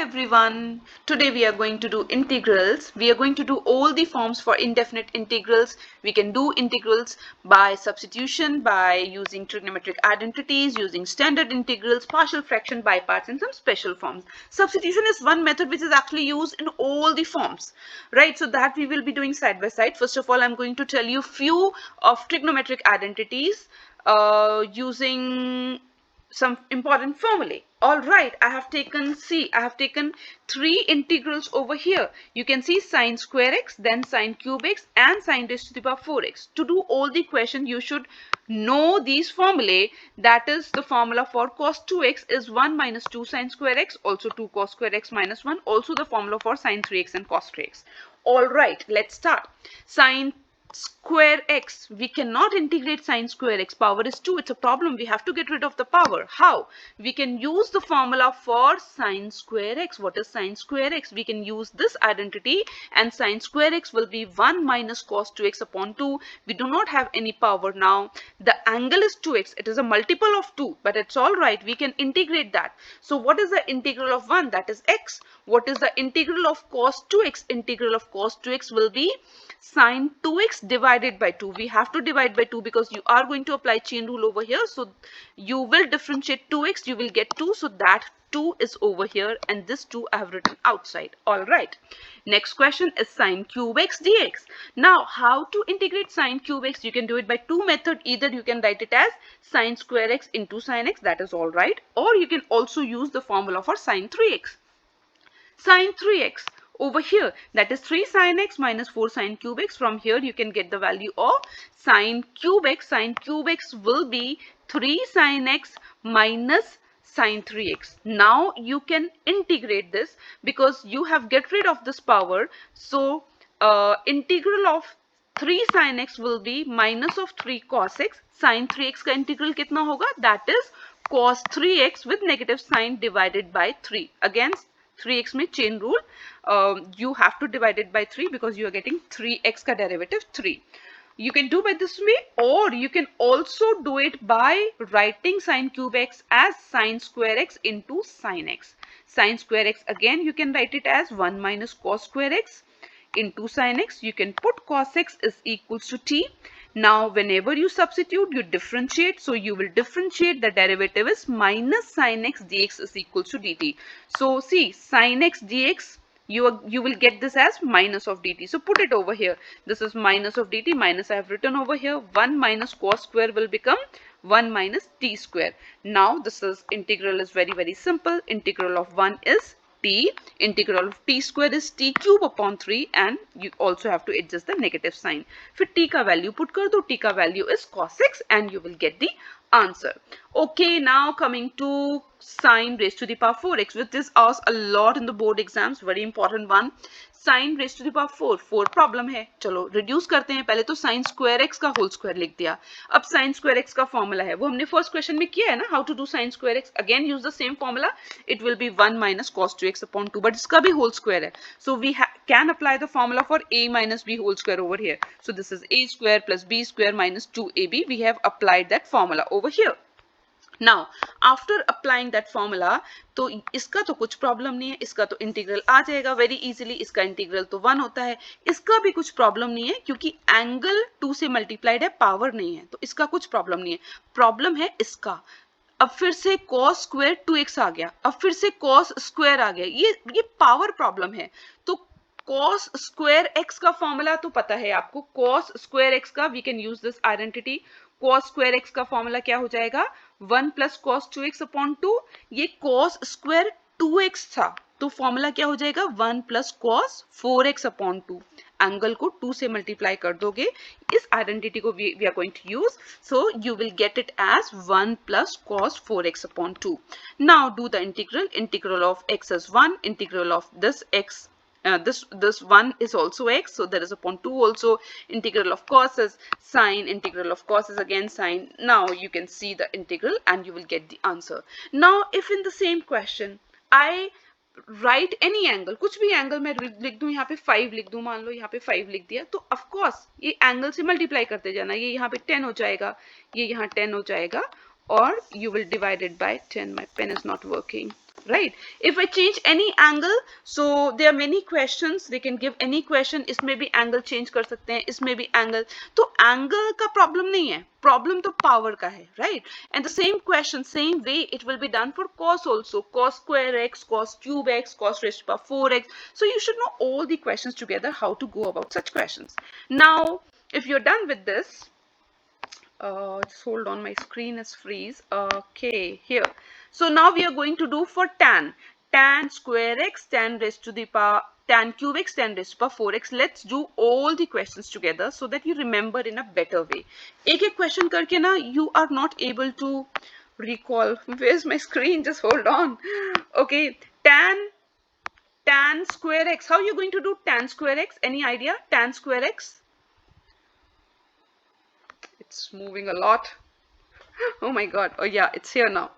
everyone. Today we are going to do integrals. We are going to do all the forms for indefinite integrals. We can do integrals by substitution, by using trigonometric identities, using standard integrals, partial fraction by parts, and some special forms. Substitution is one method which is actually used in all the forms, right? So that we will be doing side by side. First of all, I'm going to tell you few of trigonometric identities using some important formulae. All right, I have taken three integrals over here. You can see sine square x, then sine cube x, and sine raised to the power 4x. To do all the question, you should know these formulae. That is, the formula for cos 2x is 1 minus 2 sine square x, also 2 cos square x minus 1, also the formula for sine 3x and cos 3x. All right, let's start. Sine square x, we cannot integrate sine square x, power is 2, it's a problem, we have to get rid of the power. How? We can use the formula for sine square x. What is sine square x? We can use this identity, and sine square x will be 1 minus cos 2x upon 2. We do not have any power now. The angle is 2x, it is a multiple of 2, but it's all right, we can integrate that. So what is the integral of 1? That is x. What is the integral of cos 2x? Integral of cos 2x will be sine 2x divided by 2. We have to divide by 2 because you are going to apply chain rule over here. So you will differentiate 2x, you will get 2. So that 2 is over here, and this 2 I have written outside. All right. Next question is sine cube x dx. Now, how to integrate sine cube x? You can do it by two methods. Either you can write it as sine square x into sine x, that is all right. Or you can also use the formula for sine 3x. Sine 3x over here, that is 3 sine x minus 4 sine cube x. From here you can get the value of sine cube x. Sine cube x will be 3 sine x minus sine 3x. Now you can integrate this because you have get rid of this power. So integral of 3 sine x will be minus of 3 cos x. Sine 3x का integral कितना होगा? That is cos 3x with negative sign divided by 3. Again 3x में chain rule, you have to divide it by 3 because you are getting 3x का derivative 3. You can do by this way, or you can also do it by writing sine cube x as sine square x into sine x. Sine square x, again you can write it as 1 minus cos square x into sine x. You can put cos x is equals to t. Now whenever you substitute, you differentiate. So you will differentiate, the derivative is minus sine x dx is equals to dt. So see, sine x dx, you will get this as minus of dt. So put it over here. This is minus of dt, minus I have written over here. 1 minus cos square will become 1 minus t square. Now this is integral is very simple. Integral of 1 is t, integral of t square is t cube upon 3, and you also have to adjust the negative sign. फिर t का value put कर दो, t का value is cos x, and you will get the answer. Okay, now coming to sine raised to the power 4x, which is asked a lot in the board exams, very important one. Sine raised to the power 4 problem है. चलो reduce करते हैं. पहले तो sine square x का whole square लिख दिया. अब साइन स्क्वायर एक्स का फॉर्मूला है वो हमने फर्स्ट क्वेश्चन में किया है ना, how to do sine square x. Again use the same formula. It will be 1 minus cos 2x upon 2, but इसका भी होल स्क्वायर है. So we can apply the formula for a minus b whole square over here. So this is a square plus b square minus 2ab. We have applied that formula over here. Now after applying that formula, तो इसका तो कुछ problem नहीं है, इसका तो integral आ जाएगा very easily. इसका इंटीग्रल तो 1 होता है, इसका भी कुछ प्रॉब्लम नहीं है क्योंकि एंगल 2 से मल्टीप्लाइड है, पावर नहीं है, तो इसका कुछ प्रॉब्लम नहीं है. प्रॉब्लम है इसका. अब फिर से cos स्क्वायर 2x आ गया, अब फिर से cos स्क्वायर आ गया. ये पावर प्रॉब्लम है. तो cos स्क्वायर x का फॉर्मूला तो पता है आपको. cos स्क्वायर x का we can use this identity. cos square x का फॉर्मूला क्या हो जाएगा? 1 प्लस cos 2x अपॉन 2. ये cos स्क्वायर 2x था, तो फॉर्मूला क्या हो जाएगा? 1 plus cos 4x upon 2. Angle को 2 से मल्टीप्लाई कर दोगे. इस आइडेंटिटी को we are going to use. So you will get it as 1 plus cos 4x upon 2. Now do the integral. Integral of x is 1. Integral of this x, this 1 is also x, so there is upon 2 also. Integral of cos is sine, integral of cos is again sine. Now you can see the integral and you will get the answer. Now if in the same question I write any angle, कुछ भी angle मैं लिख दूं, यहाँ पे 5 लिख दूं, मान लो यहाँ पे 5 लिख दिया, तो ऑफ कोर्स ये एंगल से मल्टीप्लाई करते जाना. ये यहाँ पे 10 हो जाएगा, ये यहाँ 10 हो जाएगा, और you will divide it by 10. My pen is not working. right? If I change any angle, so there are many questions, they can give any question, इसमें भी angle change कर सकते हैं, इसमें भी angle, तो angle का problem नहीं है, problem तो power का है, right? And the same question, same way it will be done for cos also, cos square x, cos cube x, cos raised to power 4x. So you should know all the questions together, how to go about such questions. Now if you're done with this, just hold on, my screen is freeze. Okay, here. So now we are going to do for tan square x, tan raised to the power, tan cube x, tan raised to power 4x. Let's do all the questions together so that you remember in a better way. एक question करके ना you are not able to recall. Where's my screen? Just hold on. Okay, tan square x. How are you going to do tan square x? Any idea? Tan square x? It's moving a lot. Oh my god. Oh yeah, it's here now.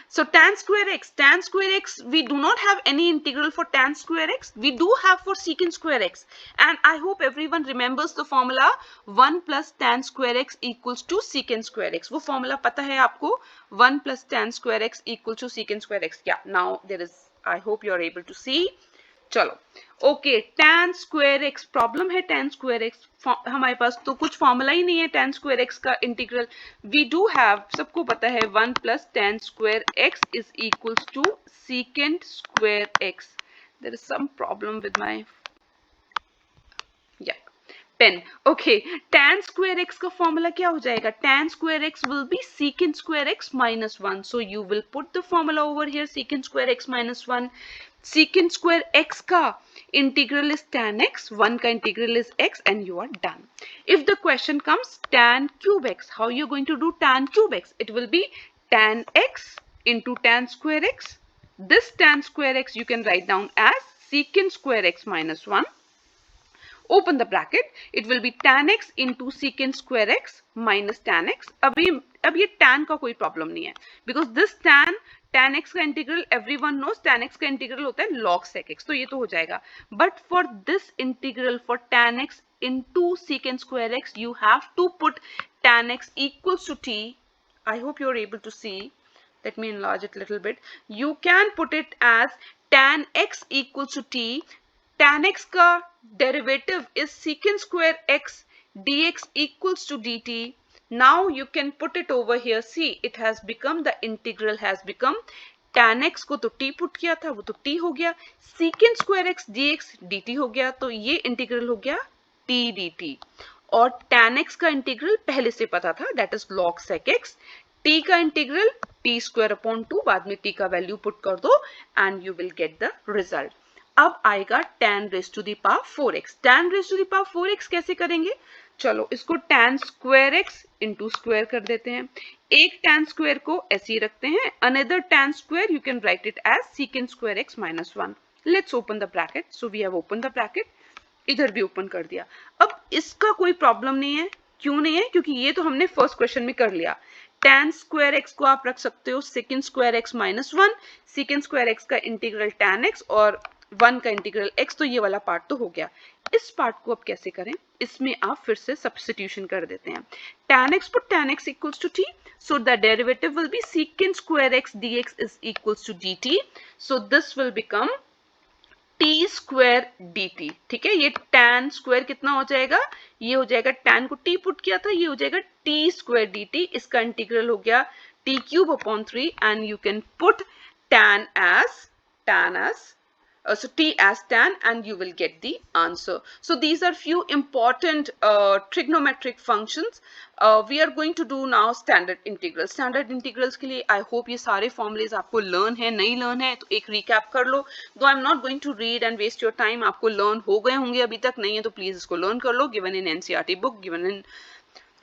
So tan square x, we do not have any integral for tan square x. We do have for secant square x. And I hope everyone remembers the formula 1 plus tan square x equals to secant square x. वो formula पता है आपको? 1 plus tan square x equals to secant square x. Yeah, now there is, I hope you are able to see. चलो okay, tan square x problem है, tan square x हमारे पास तो कुछ फॉर्मूला ही नहीं है tan स्क्वायर एक्स का इंटीग्रल. वी डू हैव, सबको पता है 1 plus tan square x is equals to secant square x. There is some problem with my pen. Okay, tan square x का फॉर्मूला क्या हो जाएगा? tan square x will be secant square x minus 1. So you will put the formula over here, secant square x minus 1. secant square x का integral is tan x, 1 का integral is x, and you are done. If the question comes tan cube x, how you going to do tan cube x? It will be tan x into tan square x. This tan square x you can write down as secant square x minus 1. Open the bracket, it will be tan x into secant square x minus tan x. अब ये tan का कोई problem नहीं है, because this tan x का integral everyone knows, tan x का integral होता है log sec x, तो ये तो हो जाएगा. But for this integral for tan x into secant square x, you have to put tan x equals to t. I hope you are able to see. Let me enlarge it a little bit. You can put it as tan x equals to t. Tan x का derivative is secant square x dx equals to dt. Now you can put it over here. See, it has become, the integral has become, tan x को तो t put किया था, वो तो t हो गया, secant square x dx dt हो गया, तो ये इंटीग्रल हो गया t dt. और tan x का इंटीग्रल पहले से पता था, that is log sec x. t का इंटीग्रल t square upon 2, बाद में t का वैल्यू पुट कर दो and you will get the result. अब आएगा tan raised to the power 4x. tan raised to the power 4x कैसे करेंगे? चलो इसको tan square x into square कर देते हैं. एक tan square को ऐसे ही रखते हैं. Another tan square you can write it as secant square x minus 1. Let's open the bracket. So we have opened the bracket. इधर भी ओपन कर दिया. अब इसका कोई प्रॉब्लम नहीं है. क्यों नहीं है? क्योंकि ये तो हमने फर्स्ट क्वेश्चन में कर लिया. tan स्क्वायर x को आप रख सकते हो secant square x minus 1, secant square x का इंटीग्रल tan x और 1 का इंटीग्रल x, तो ये वाला पार्ट तो हो गया. इस पार्ट को अब कैसे करें? इसमें आप फिर से सब्स्टिट्यूशन कर देते हैं. tan x put tan x equals to t, so the derivative will be secant square x dx is equals to dt. So this will become t square dt. ठीक है, ये tan स्क्वायर कितना हो जाएगा? ये हो जाएगा, tan को t पुट किया था, ये हो जाएगा t स्क्वायर dt. इसका इंटीग्रल हो गया t cube upon 3 and you can put tan as so t as tan and you will get the answer. So these are few important trigonometric functions. We are going to do now standard integrals. Standard integrals के लिए I hope ये सारे formulas आपको learn है. नहीं learn है तो एक recap कर लो. Though I'm not going to read and waste your time, आपको learn हो गए होंगे अभी तक, नहीं है तो please इसको learn कर लो. Given in NCERT book, given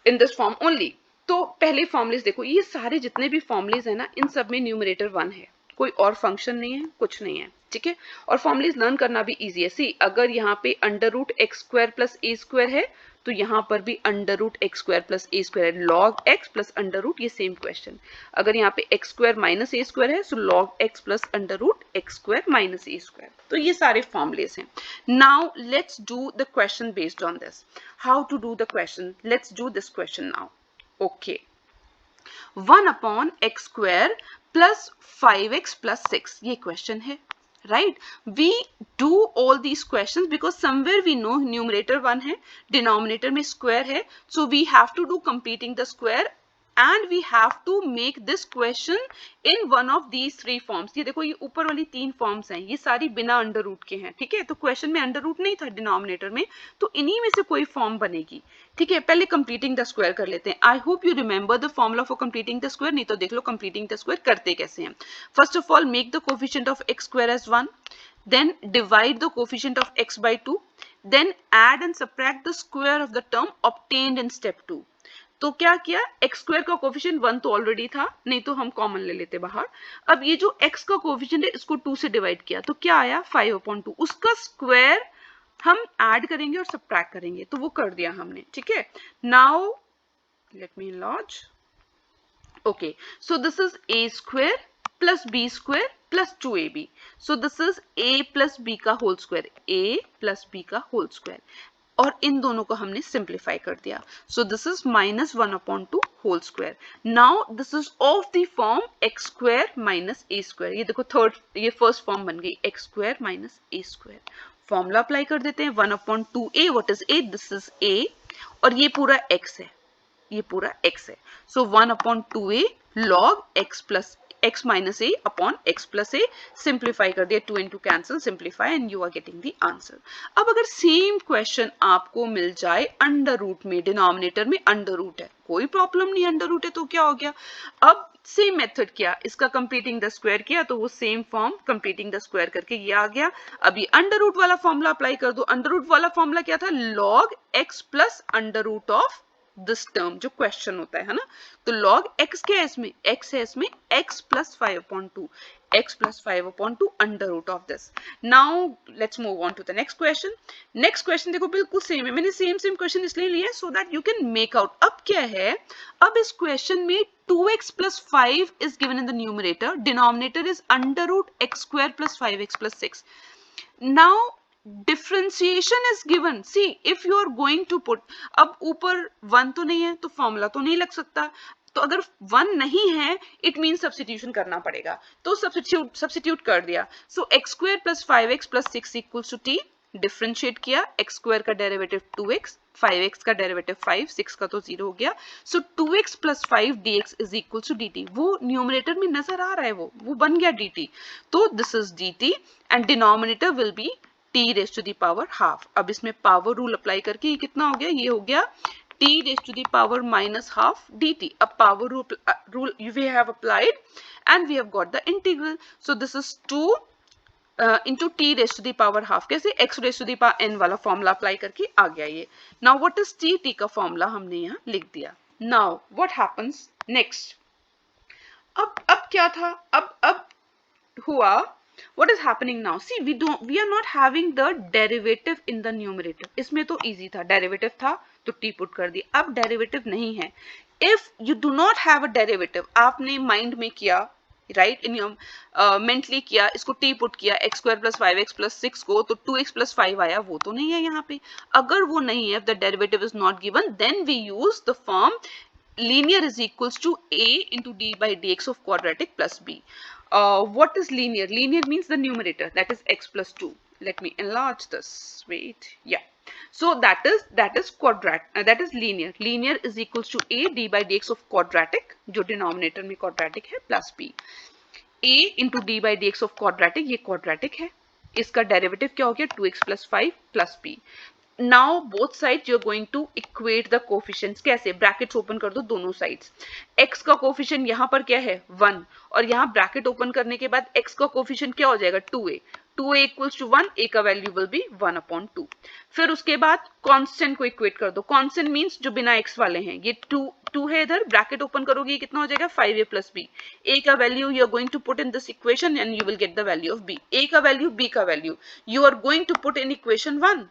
in this form only. तो पहले formulas देखो, ये सारे जितने भी formulas है ना, इन सब में numerator 1 है, कोई और फंक्शन नहीं है, कुछ नहीं है. ठीक है, और फॉर्मूलेज लर्न करना भी इजी है. सी, अगर यहाँ पे under root x square plus a square है तो यहाँ पर भी under root x square plus a square है. Log x plus under root, ये सेम क्वेश्चन. अगर यहाँ पे x square minus a square है तो log x plus under root x square minus a square. तो ये सारे फॉर्मूलेज हैं. Now let's do the question based on this. How to do the question? Let's do this question now. Okay, 1 upon x square plus 5x plus 6, ये question है, right? We do all these questions because somewhere we know numerator 1 है, denominator में square है, so we have to do completing the square and we have to make this question in one of these three forms. ये देखो, ये ऊपर वाली 3 forms हैं, ये सारी बिना अंडर रूट के हैं, ठीक है? तो क्वेश्चन में अंडर रूट नहीं था डिनोमिनेटर में, तो इन्हीं में से कोई फॉर्म बनेगी, ठीक है? पहले कंप्लीटिंग द स्क्वायर कर लेते हैं. I hope you remember the formula for completing the square. नहीं तो देख लो कंप्लीटिंग द स्क्वायर करते कैसे हैं. First of all make the coefficient of x square as 1, then divide the coefficient of x by 2, then add and subtract the square of the term obtained in step 2. तो क्या किया, x square का coefficient 1 तो already था, नहीं तो हम common ले लेते बाहर. अब ये जो x का कोफिशिएंट है इसको 2 से डिवाइड किया, तो क्या आया 5/2. उसका स्क्वायर हम ऐड करेंगे और सब्ट्रैक्ट करेंगे, तो वो कर दिया हमने, ठीक है? Now let me enlarge. Okay, so this is a square plus b square plus 2ab. So this is a plus b का whole square, a plus b का whole square. और इन दोनों को हमने सिंप्लीफाई कर दिया. So this is minus 1/2 whole square. Now this is of the form x square minus a square. ये देखो थर्ड, ये फर्स्ट फॉर्म बन गई x square minus a square. Formula apply कर देते हैं. 1/2a, what is a? This is a, और ये पूरा x है, ये पूरा x है. So 1/2a log x plus x minus a upon x plus a. Simplify कर दिया, 2 into cancel, simplify and you are getting the answer. अब अगर सेम क्वेश्चन आपको मिल जाए अंडर रूट में, डिनोमिनेटर में अंडर रूट है, कोई प्रॉब्लम नहीं, अंडर रूट है तो क्या हो गया. अब सेम मेथड किया, इसका कंप्लीटिंग द स्क्वायर किया, तो वो same form completing the square करके ये आ गया. अभी अंडर रूट वाला फॉर्मूला अप्लाई कर दो. अंडर रूट वाला फॉर्मूला क्या था, log x plus under root of this term, जो क्वेश्चन होता है ना. तो log x क्या है इसमें, x है इसमें, x plus 5/2, x plus 5/2 under root of this. Now let's move on to the next question. Next question देखो बिल्कुल सेम है, मैंने सेम क्वेश्चन इसलिए लिया so that you can make out. अब क्या है, अब इस क्वेश्चन में 2x plus 5 is given in the numerator, denominator is under root x square plus 5x plus 6. Now differentiation is given. See, if you are going to put, अब ऊपर 1 तो नहीं है तो फॉर्मूला तो नहीं लग सकता, तो अगर 1 नहीं है इट मीन सब्स्टिट्यूशन करना पड़ेगा, तो सब्स्टिट्यूट कर दिया. So x square plus 5x plus 6 equals to t. Differentiate किया, x स्क्वायर का डेरिवेटिव 2x, 5x का डेरिवेटिव 5, 6 का तो 0 हो गया. So 2x plus 5 dx is equal to dt. वो न्यूमरेटर में नजर आ रहा है, वो बन गया dt. तो this is dt and denominator will be t raised to the power half. अब इसमें पावर रूल अप्लाई करके ये कितना हो गया, ये हो गया t raised to the power minus half dt. अब power rule we have applied and we have got the integral. So this is 2 into t raised to the power half. कैसे, x raised to the power n वाला formula apply करके आ गया ये. Now what is t का formula हमने यहाँ लिख दिया. Now what happens next? अब क्या था, अब हुआ, what is happening now? See, we are not having the derivative in the numerator. इसमें तो easy था, derivative था तो t put कर दी. अब derivative नहीं है. If you do not have a derivative, आपने mind में किया, right, in your mentally किया, इसको t put किया, x square plus 5x plus 6 को, तो 2x plus 5 आया, वो तो नहीं है यहाँ पे. अगर वो नहीं है, if the derivative is not given, then we use the form linear is equals to a into d by dx of quadratic plus b. What is linear? Linear means the numerator, that is x plus 2. Let me enlarge this. Wait, yeah. So that is quadratic, that is linear. Linear is equals to a d by dx of quadratic, जो denominator में quadratic है, plus b. a into d by dx of quadratic, ये quadratic है, इसका derivative क्या हो गया, 2x plus 5 plus b. Now both sides you are going to equate the coefficients. कैसे, ब्रैकेट्स ओपन कर दो दोनों साइड्स. x का कोफिशिएंट यहाँ पर क्या है 1, और यहाँ ब्रैकेट ओपन करने के बाद x का कोफिशिएंट क्या हो जाएगा 2a. 2a equals to 1, a का वैल्यू विल बी 1/2. फिर उसके बाद कांस्टेंट को इक्वेट कर दो. कांस्टेंट मींस जो बिना x वाले हैं, ये 2 है इधर, ब्रैकेट ओपन करोगे ये कितना हो जाएगा 5a प्लस b. a का value you are going to put in this equation and you will get the value of b. a का वैल्यू, b का value you are going to put in equation 1,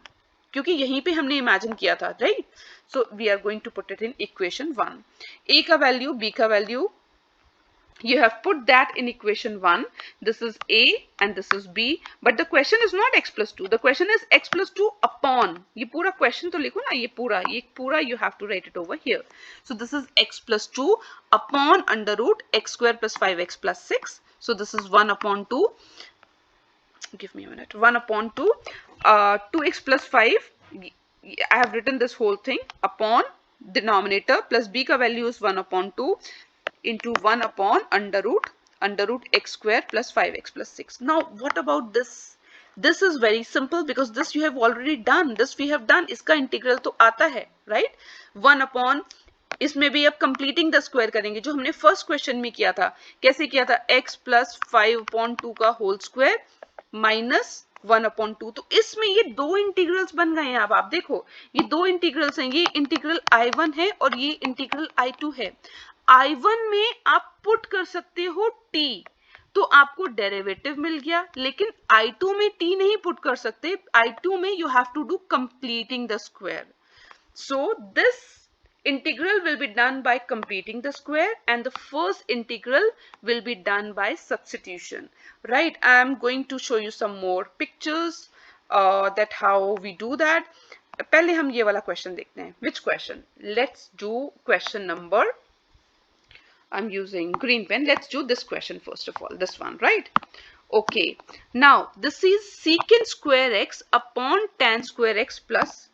क्योंकि यहीं पे हमने imagine किया था, right. So we are going to put it in equation 1. a का value, b का value, You have put that in equation 1. This is a and this is b, but the question is not x plus 2. The question is x plus 2 upon. ये पूरा question तो लिखो ना, ये पूरा you have to write it over here. So this is x plus 2 upon under root x square plus 5x plus 6. So this is 1 upon 2. Give me a minute. 1 upon 2. 2x plus 5. I have written this whole thing upon denominator plus b का value is 1 upon 2 into 1 upon under root x square plus 5x plus 6. Now what about this? This is very simple because this you have already done. This we have done. इसका integral तो आता है, right? 1 upon, इसमें भी अब completing the square करेंगे जो हमने फर्स्ट क्वेश्चन में किया था. कैसे किया था? x प्लस 5/2 का होल स्क्वायर माइनस 1/2. तो इसमें ये दो इंटीग्रल्स बन गए हैं. अब आप देखो ये दो इंटीग्रल्स हैं. ये इंटीग्रल I1 है और ये इंटीग्रल I2 है. I1 में आप पुट कर सकते हो t, तो आपको डेरिवेटिव मिल गया. लेकिन I2 में t नहीं पुट कर सकते. I2 में you have to do completing the square. So this integral will be done by completing the square and the first integral will be done by substitution, right? I am going to show you some more pictures that how we do that. पहले हम ये वाला question देखते हैं. Which question? Let's do question number, I'm using green pen. Let's do this question first of all, this one, right? Okay, now this is secant square x upon tan square x plus,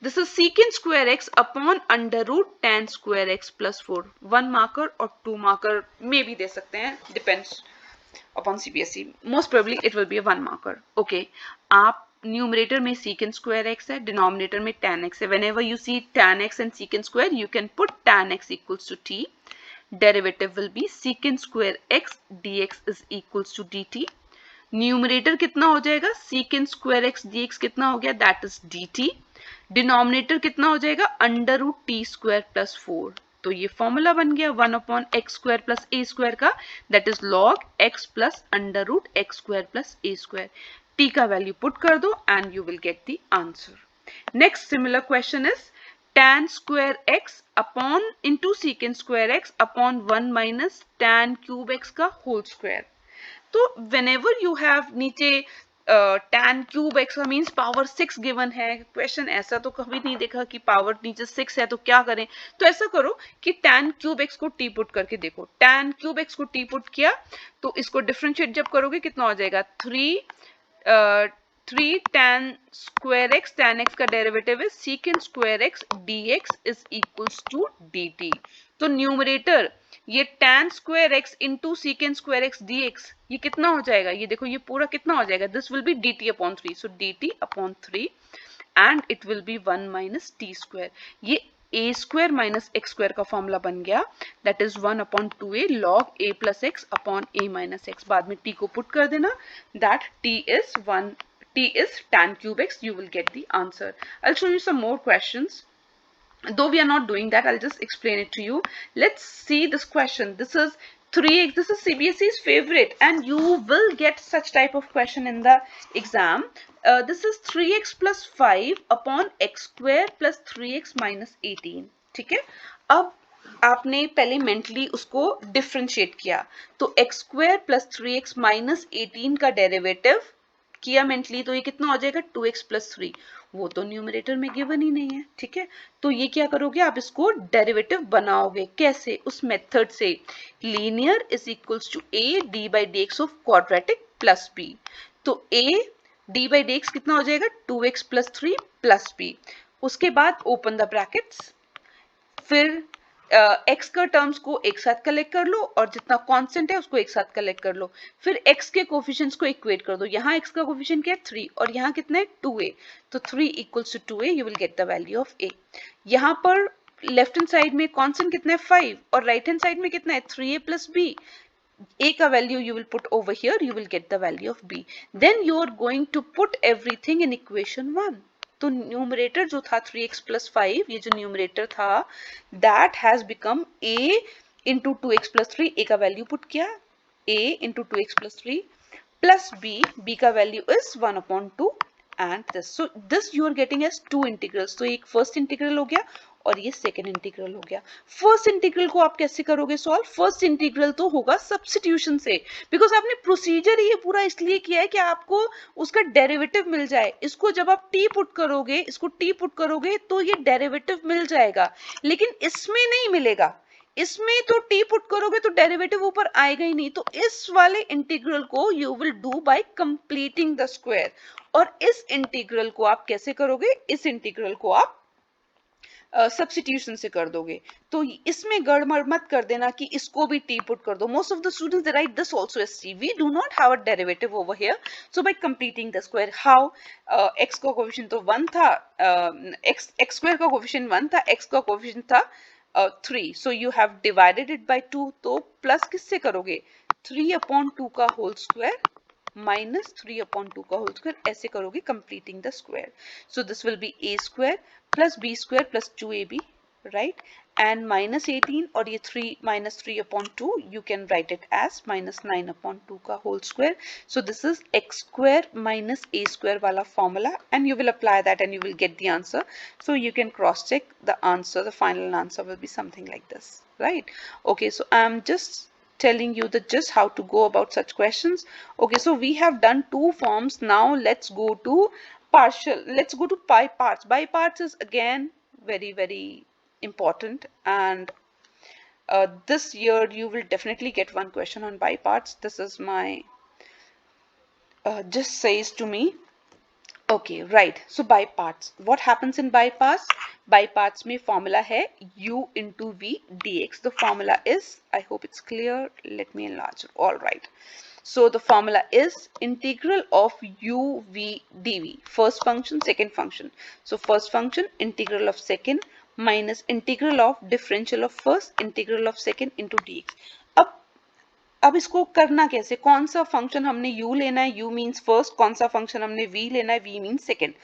this is secant square x upon under root tan square x plus 4. 1 marker और 2 marker maybe दे सकते हैं, depends upon CBSE. Most probably it will be a 1 marker. Okay, आप numerator में secant square x है, denominator में tan x है. Whenever you see tan x and secant square, you can put tan x equals to t. Derivative will be secant square x dx is equals to dt. Numerator कितना हो जाएगा? secant square x dx कितना हो गया? That is dt. Denominator कितना हो जाएगा? Under root T square plus 4. तो ये फॉर्मूला बन गया 1 upon x square plus a square का, that is log x plus under root x square plus a square. T का वैल्यू पुट कर दो and you will get the answer. Next similar question is tan square x upon into secant square x upon 1 minus tan cube x का whole square. तो whenever you have नीचे tan cube x का means power 6 given है. Question ऐसा तो कभी नहीं देखा कि पावर नीचे 6 है तो क्या करें. तो ऐसा करो कि tan क्यूब x को t पुट करके देखो. tan क्यूब x को t पुट किया तो इसको डिफरेंशिएट जब करोगे कितना हो जाएगा? 3 tan square x, tan x का डेरिवेटिव है secant square x dx is equals to dt. तो न्यूमरेटर ये tan square x into secant square x dx ये कितना हो जाएगा? ये देखो ये पूरा कितना हो जाएगा? This will be dt upon 3. So dt upon 3 and it will be 1 minus t square. ये a square minus x square का फॉर्मूला बन गया, that is 1 upon 2a log a plus x upon a minus x. बाद में t को put कर देना, that t is tan cube x. You will get the answer. I'll show you some more questions. Though we are not doing that, I'll just explain it to you. Let's see this question. This is 3x. This is CBSE's favorite and you will get such type of question in the exam. This is 3x plus 5 upon x square plus 3x minus 18. ठीक है. अब आपने पहले mentally उसको differentiate किया तो x square plus 3x minus 18 का derivative किया मेंटली तो ये कितना हो जाएगा? 2x plus 3. वो तो न्यूमरेटर में गिवन ही नहीं है. ठीक है, तो ये क्या करोगे? आप इसको डेरिवेटिव बनाओगे. कैसे? उस मेथड से linear is equals to a d by dx of quadratic plus b. तो a d by dx कितना हो जाएगा? 2x plus 3 plus b. उसके बाद ओपन द ब्रैकेट्स, फिर x का टर्म्स को एक साथ कलेक्ट कर लो और जितना कांस्टेंट है उसको एक साथ कलेक्ट कर लो. फिर x के कोफिशिएंट्स को इक्वेट कर दो. यहाँ x का कोफिशिएंट क्या है? 3 और यहाँ कितना है? 2a. तो 3 equals to 2a. You will get the value of a. यहाँ पर लेफ्ट हैंड साइड में कांस्टेंट कितना है? 5 और राइट हैंड साइड में कितना है? 3a plus b. a का value you will put over here. You will get the value of b. Then you are going to put everything in equation 1. तो numerator जो था 3x plus 5, ये जो numerator था that has become a into 2x plus 3. a का value put किया a into 2x plus 3 plus b का value is 1 upon 2 and this. So this you are getting as two integrals. तो एक first integral हो गया और ये second integral हो गया। फर्स्ट इंटीग्रल को आप कैसे करोगे सॉल्व? फर्स्ट इंटीग्रल तो होगा सब्स्टिट्यूशन से, बिकॉज आपने प्रोसीजर ये पूरा इसलिए किया है कि आपको उसका डेरिवेटिव मिल जाए। इसको जब आप टी पुट करोगे, इसको टी पुट करोगे तो ये डेरिवेटिव मिल जाएगा, लेकिन इसमें नहीं मिलेगा। इसमें तो टी पुट करोगे तो डेरिवेटिव ऊपर आएगा ही नहीं। तो इस वाले इंटीग्रल को you will do by completing the square. और इस इंटीग्रल को आप कैसे करोगे? इस इंटीग्रल को आप सब्स्टिट्यूशन से कर दोगे। तो इसमें गड़बड़ मत कर देना कि इसको भी टी पुट कर दो। Most of the students write this also as t. We do not have a derivative over here, so by completing the square how, x का कोएफिशिएंट तो 1 था, x स्क्वायर का कोएफिशिएंट 1 था, x का coefficient था 3, so you have divided it by 2। तो plus किससे करोगे? 3/2 का होल स्क्वायर minus 3/2 का होल स्क्वायर, ऐसे करोगे completing the square. So this will be a square plus b square plus 2ab, right, and minus 18, और ये 3 minus 3/2 you can write it as minus 9/2 का whole square. so this is x square minus a square वाला formula, and you will apply that and you will get the answer. So you can cross check the answer. The final answer will be something like this, right? Okay, so I'm just telling you the just how to go about such questions. Okay, so we have done two forms. Now let's go to partial. Let's go to by parts. By parts is again very important, and this year you will definitely get one question on by parts. This is my just says to me. Okay, right. So by parts, what happens in by parts? By parts में formula है u into v dx. The formula is, I hope it's clear. Let me enlarge it. All right. So the formula is integral of u v dv. First function, second function. So first function, integral of second minus integral of differential of first, integral of second into dx. अब इसको करना कैसे? कौन सा function हमने u लेना है, u means first, कौन सा फंक्शन हमने v लेना है, v means second.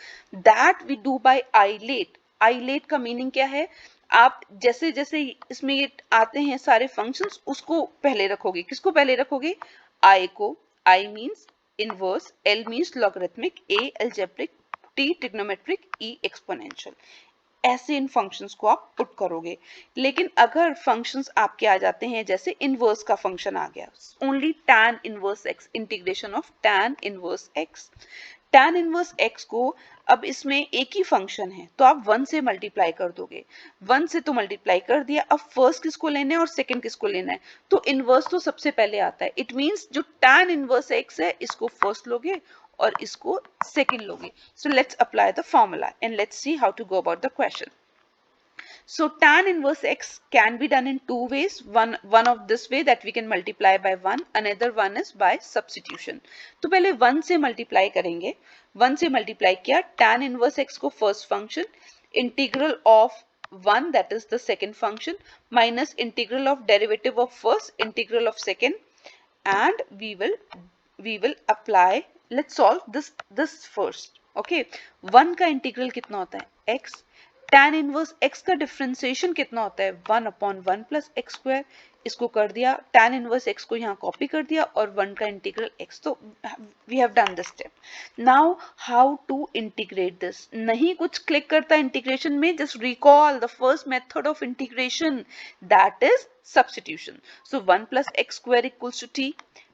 That we do by ILATE. ILATE का मीनिंग क्या है? आप जैसे जैसे इसमें ये आते हैं सारे फंक्शंस, उसको पहले रखोगे। किसको पहले रखोगे? i को। i means inverse, l means logarithmic, a algebraic, t trigonometric, e exponential. ऐसे इन फंक्शंस को आप पुट करोगे। लेकिन अगर फंक्शंस आपके आ जाते हैं, जैसे इनवर्स का फंक्शन आ गया, only tan inverse x, integration of tan inverse x। tan inverse x को अब इसमें एक ही फंक्शन है तो आप 1 से मल्टीप्लाई कर दोगे। 1 से तो मल्टीप्लाई कर दिया, अब फर्स्ट किसको लेना है और सेकंड किसको लेना है? तो इनवर्स तो सबसे पहले आता है। इट मींस जो tan इनवर्स x है इसको फर्स्ट लोगे और इसको सेकंड लोगे। So let's apply the formula and let's see how to go about the question. So tan inverse x can be done in two ways. One of this way that we can multiply by 1, another one is by substitution. तो पहले 1 से multiply करेंगे। 1 से multiply किया, tan inverse x को first function, integral of 1 that is the second function, minus integral of derivative of first, integral of second, and we will apply. Let's solve this first. Okay, 1 का integral कितना होता है? x। tan inverse x का differentiation कितना होता है? 1/1 plus x square. इसको कर दिया, tan इनवर्स x को यहाँ कॉपी कर दिया और 1 का इंटीग्रल x। तो we have done this step. Now how to integrate this? नहीं कुछ क्लिक करता इंटीग्रेशन में, just recall the first method of integration, that is substitution. So 1 plus x square equals to t,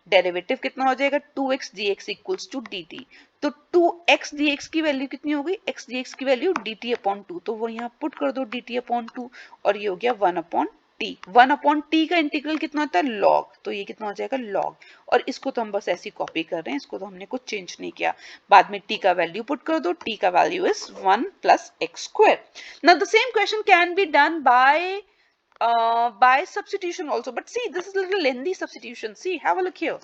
derivative कितना हो जाएगा? 2x dx equals to dt। तो 2x dx की value कितनी हो गई? x dx की वैल्यू dt/2, तो वो यहाँ पुट कर दो dt/2 और ये हो गया 1/t। 1/t का इंटीग्रल कितना होता है? लॉग, तो ये कितना हो जाएगा? लॉग। और इसको तो हम बस ऐसी कॉपी कर रहे हैं, इसको तो हमने कुछ चेंज नहीं किया। बाद में t का वैल्यू पुट कर दो, t का value is 1 plus x square. Now the same question can be done by substitution also, but see this is a little lengthy substitution. See, have a look here.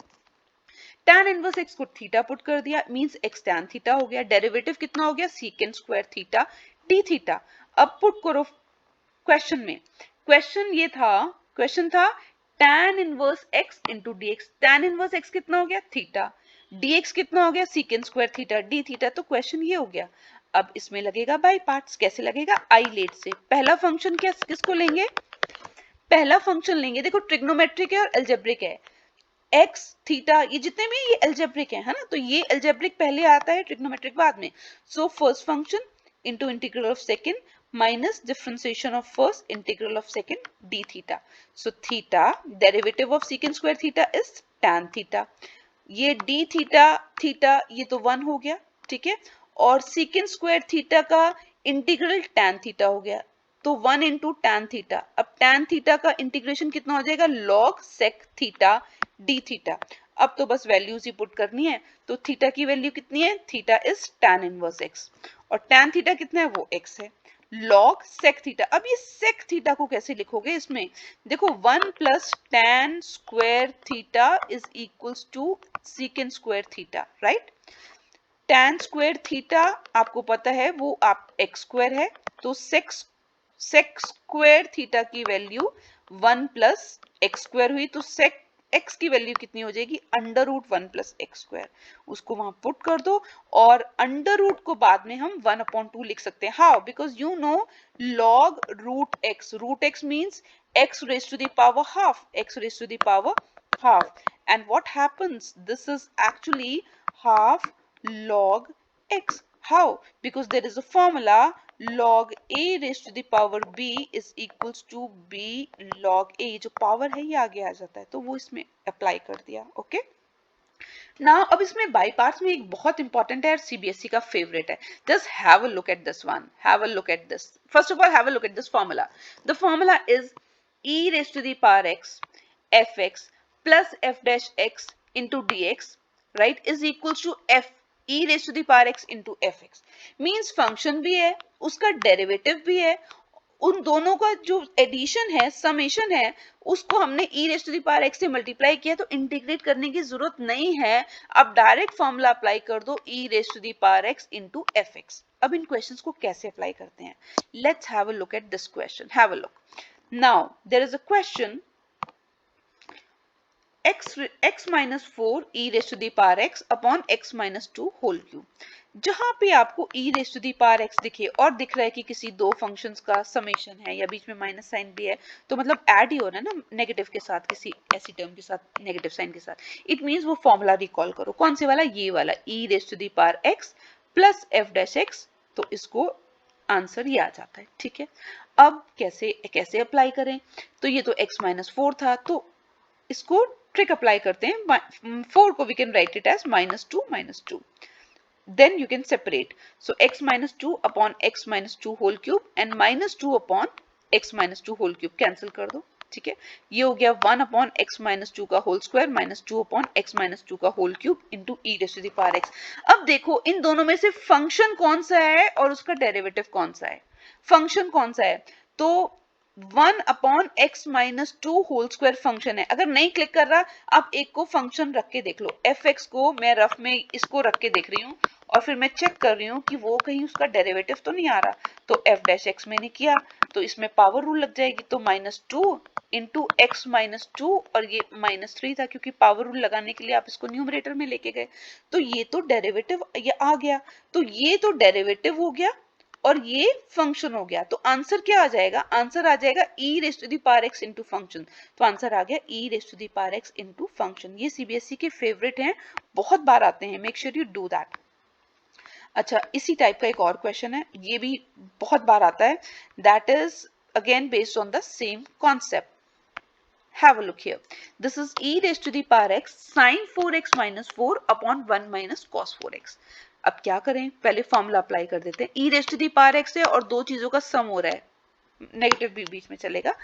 tan inverse x को theta put कर दिया, means x tan theta हो गया। Derivative कितना हो गया? secant square theta d theta. अब put करो क्वेश्चन में। क्वेश्चन था tan inverse x into dx। tan inverse x कितना हो गया? थीटा। dx कितना हो गया? secant square theta d theta. तो क्वेश्चन ये हो गया। अब इसमें लगेगा बाय पार्ट्स। कैसे लगेगा? आइलेट से। पहला फंक्शन किसको लेंगे? पहला फंक्शन लेंगे, देखो ट्रिग्नोमेट्रिक है और अलजेब्रिक है। x थीटा ये जितने भी ये अलजेब्रिक है ना, तो ये अलजेब्रिक पहले आता है, ट्रिग्नोमेट्रिक बाद में। So first function into integral of second minus differentiation of first integral of second d theta. So theta derivative of secant square theta is tan theta. ये d थीटा थीटा ये तो 1 हो गया, ठीक है, और secant स्क्वायर थीटा का integral tan theta हो गया, तो 1 इंटू tan थीटा. अब tan थीटा का इंटीग्रेशन कितना हो जाएगा, log sec theta d theta. अब तो बस वैल्यूज ही पुट करनी है, तो थीटा की वैल्यू कितनी है, theta is tan inverse x और tan थीटा कितना है, वो x है. log sec थीटा, अब ये sec थीटा को कैसे लिखोगे, इसमें देखो 1 plus tan square theta is equals to secant square theta, right. tan square theta आपको पता है वो आप x स्क्वायर है, तो sec स्क्वायर थीटा की वैल्यू 1 प्लस एक्स स्क्वायर हुई, तो sec x की वैल्यू कितनी हो जाएगी, under root 1 plus x square. उसको वहां पुट कर दो और अंडर रूट को बाद में हम 1/2 लिख सकते हैं. How, because you know log root x means x raised to the power half, x raised to the power half. And what happens, this is actually half log x. How? Because there is a formula log a raised to the power b is equals to b log a. जो power है ये आगे आ जाता है, तो वो इसमें apply कर दिया. ओके, नाउ अब इसमें बाई पार्ट्स में एक बहुत इंपॉर्टेंट है, सीबीएसई का फेवरेट है. Just have a look at this one, have a look at this. First of all have a look at this formula. The formula is e raised to the power x fx plus f dash x into dx, right, is equals to f e raised to the power x into fx. Means function भी है, उसका derivative भी है, उन दोनों का जो addition है, समेशन है, उसको हमने e raise to the power x से मल्टीप्लाई किया, तो इंटीग्रेट करने की जरूरत नहीं है. अब डायरेक्ट फॉर्मूला अप्लाई कर दो e raise to the power x into fx. अब इन क्वेश्चंस को कैसे अप्लाई करते हैं, let's have a look at this question. Have a look. Now there is a question x minus 4 e raised to the power x upon x minus 2 whole cube. जहां पे आपको e raised to the power x दिखे और दिख रहा है कि किसी दो फंक्शंस का समेशन है या बीच में माइनस साइन भी है, तो मतलब ऐड ही हो रहा है ना नेगेटिव के साथ, किसी ऐसी टर्म के साथ नेगेटिव साइन के साथ. इट मींस वो फॉर्मूला रिकॉल करो. कौन से वाला, ये वाला e raised to the power x plus f dash x. तो इसको आंसर ये आ जाता है, ठीक है. अब कैसे अप्लाई करें, तो ये तो x minus 4 था, तो इसको ट्रिक अप्लाई करते हैं. 4 को we can write it as -2 then you can separate. So x minus 2 upon x minus 2 whole cube and -2 upon x minus 2 whole cube cancel कर दो, ठीक है. ये हो गया 1 upon x minus 2 का whole square -2 upon x minus 2 का whole cube into e raised to the power x. अब देखो इन दोनों में से फंक्शन कौन सा है और उसका डेरिवेटिव कौन सा है. फंक्शन कौन सा है, तो 1 upon x minus 2 whole square function है. अगर नहीं क्लिक कर रहा, आप एक को फंक्शन रख के देख लो. fx को मैं रफ में इसको रख के देख रही हूँ और फिर मैं चेक कर रही हूँ कि वो कहीं उसका डेरिवेटिव तो नहीं आ रहा. तो f डैश x मैंने किया, तो इसमें पावर रूल लग जाएगी, तो -2 इंटू एक्स माइनस 2 और ये -3 था, क्योंकि पावर रूल लगाने के लिए आप इसको न्यूमरेटर में लेके गए. तो ये तो डेरिवेटिव ये आ गया, तो ये तो डेरिवेटिव हो गया और ये फंक्शन हो गया. तो आंसर क्या आ जाएगा, आंसर आ जाएगा e raise to the power x into function. तो आंसर आ गया e raise to the power x into function. ये सीबीएसई के फेवरेट हैं, बहुत बार आते हैं. Make sure you do that. अच्छा, इसी टाइप का एक और क्वेश्चन है, ये भी बहुत बार आता है. That is again based on the same concept. Have a look here. This is e raised to the power x sin 4x minus 4 upon 1 minus cos 4x. अब क्या करें, पहले फॉर्मूला अप्लाई कर देते हैं. e raised to the power x है और दो चीजों का सम हो रहा है, नेगेटिव भी बीच में चलेगा.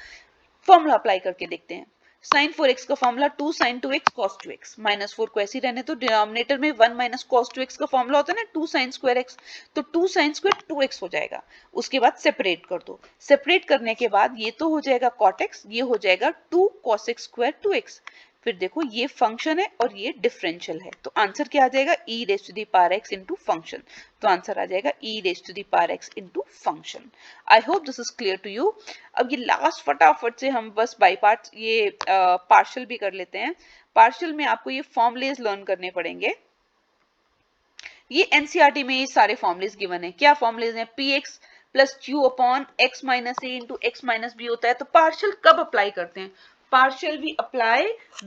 फॉर्मूला अप्लाई करके देखते हैं. sin 4x का formula 2 sin 2x cos 2x. Minus 4 को ऐसे ही रहने तो डिनोमिनेटर में 1 माइनस cos 2x का फॉर्मूला होता है ना 2 sin square x. तो 2 sin square 2x हो जाएगा. उसके बाद सेपरेट कर दो. सेपरेट करने के बाद ये तो हो जाएगा cot x, ये हो जाएगा 2 cos x square 2x. फिर देखो ये फंक्शन है और ये डिफरेंशियल है, तो आंसर क्या आ जाएगा, e raise to the power x into function. तो आंसर आ जाएगा e raise to the power x into function. I hope this is clear to you. अब ये लास्ट फटाफट से हम बस बाय पार्ट्स ये पार्शियल भी कर लेते हैं. पार्शियल में आपको ये फॉर्मूलेज लर्न करने पड़ेंगे. ये एनसीईआरटी में ये सारे फॉर्मूलेज गिवन है. क्या फॉर्मूलेज हैं, px plus q upon x minus a into x minus b होता है. तो पार्शियल कब अप्लाई करते हैं, partial we apply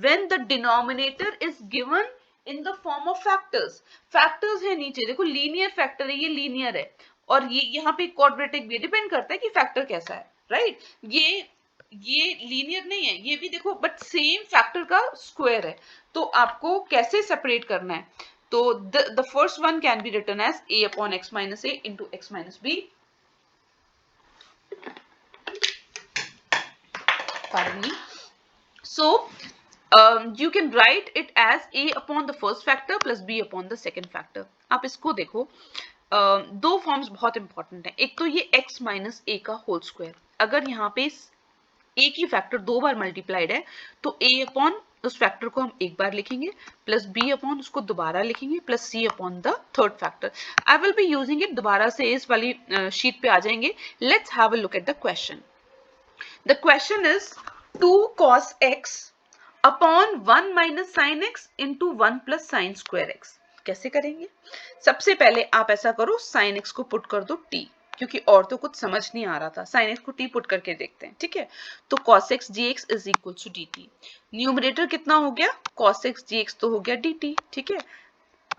when the denominator is given in the form of factors. factors है नीचे देखो, लीनियर फैक्टर है, ये लीनियर है, और ये यहाँ पे क्वाड्रेटिक भी डिपेंड करता है कि फैक्टर कैसा है, राइट। ये लीनियर नहीं है, ये भी देखो बट सेम फैक्टर का स्क्वायर है, तो आपको कैसे सेपरेट करना है, तो the first one can be written as a upon x minus a into x minus b. Pardon me. So you can write it as a upon the first factor plus b upon the second factor. आप इसको देखो, दो forms बहुत important है। एक तो ये x minus ए का होल स्क्वायर, अगर यहाँ पे a की फैक्टर दो बार मल्टीप्लाइड है तो a अपॉन उस फैक्टर को हम एक बार लिखेंगे, प्लस b अपॉन उसको दोबारा लिखेंगे, plus c upon the third factor. I will be using it, दोबारा से इस वाली शीट पे आ जाएंगे। Let's have a look at the question. The question is 2 cos x upon 1 minus sine x into 1 plus sine square x। कैसे करेंगे? सबसे पहले आप ऐसा करो, साइन x को पुट कर दो t, क्योंकि और तो कुछ समझ नहीं आ रहा था, साइन x को t पुट करके देखते हैं, ठीक है। तो cos x dx is equal to dt। Numerator कितना हो गया? cos x dx तो हो गया dt, ठीक है।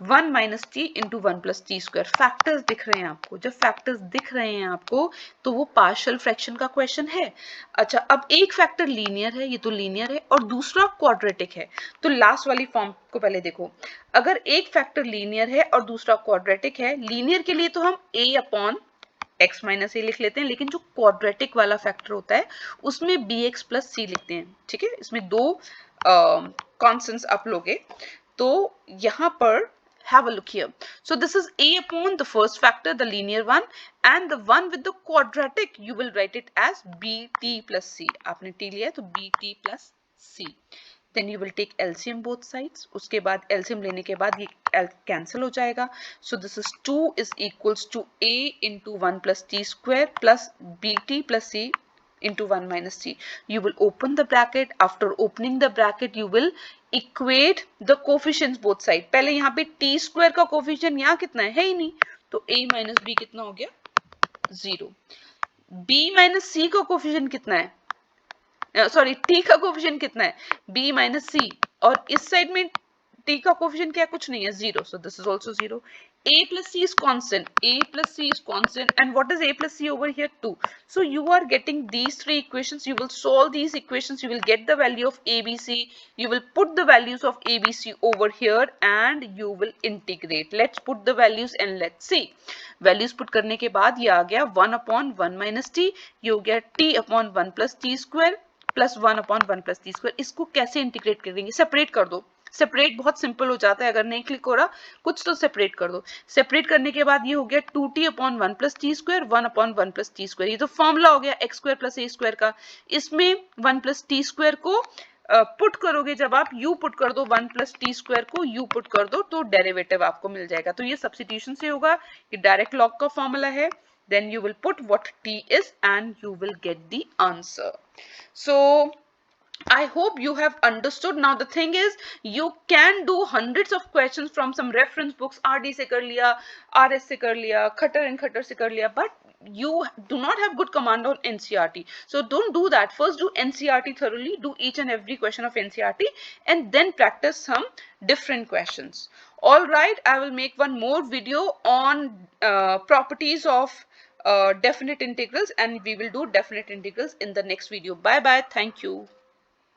1 minus T into 1 plus T square. Factors दिख रहे हैं आपको, जब फैक्टर्स दिख रहे हैं आपको तो वो पार्शियल फ्रैक्शन का क्वेश्चन है। अच्छा, अब एक फैक्टर लीनियर है, ये तो लीनियर है, और दूसरा क्वाड्रेटिक है। तो लास्ट वाली फॉर्म को पहले देखो, अगर एक फैक्टर लीनियर है और दूसरा क्वाड्रेटिक है, लीनियर के लिए तो हम a अपॉन x माइनस ए लिख लेते हैं, लेकिन जो क्वाड्रेटिक वाला फैक्टर होता है उसमें bx प्लस c लिखते हैं, ठीक है। इसमें दो कॉन्स्टेंट्स आप लोगे, तो यहाँ पर have a look here. So this is a upon the first factor, the linear one, and the one with the quadratic you will write it as bt plus c. आपने t लिया तो bt plus c. Then you will take LCM both sides. उसके बाद LCM लेने के बाद ये cancel हो जाएगा. So this is 2 is equals to a into 1 plus t square plus bt plus c into 1 minus t. You will open the bracket. After opening the bracket, you will equate the coefficients both side. पहले यहाँ पे t square का coefficient यहाँ कितना है ही नहीं, तो a minus b कितना हो गया? 0. b minus c का coefficient कितना है? सॉरी, t का कोफिशिएंट कितना है? b माइनस c, और इस साइड में t का कोफिशिएंट क्या? कुछ नहीं है, 0. So this is also 0. a plus c is constant. a plus c is constant. And what is a plus c over here? 2. So you are getting these three equations. You will solve these equations. You will get the value of abc. You will put the values of abc over here and you will integrate. Let's put the values and let's see. Values put करने के बाद ये आ गया 1 upon 1 minus t. ये हो गया t upon 1 plus t square plus 1 upon 1 plus T square. इसको कैसे इंटीग्रेट कर देंगे? सेपरेट कर दो। सेपरेट बहुत सिंपल हो जाता है, अगर नहीं क्लिक हो रहा कुछ तो सेपरेट कर दो। सेपरेट करने के बाद ये हो गया 2t upon 1 plus T square, 1 upon 1 plus T square. ये तो फॉर्मूला हो गया x square plus a square का। इसमें 1 प्लस टी स्क्वायर को पुट करोगे, जब आप u पुट कर दो 1 प्लस टी स्क्वायर को u पुट कर दो तो डेरिवेटिव आपको मिल जाएगा। तो ये सब्स्टिट्यूशन से होगा, ये डायरेक्ट लॉग का फॉर्मूला है। Then you will put what t is and you will get the answer. So I hope you have understood. Now the thing is, you can do hundreds of questions from some reference books. RD से कर लिया, RS से कर लिया, Khattar and Khattar से कर लिया, but you do not have good command on NCERT. So don't do that. First do NCERT thoroughly, do each and every question of NCERT and then practice some different questions. All right, I will make one more video on properties of definite integrals, and we will do definite integrals in the next video. Bye bye. Thank you.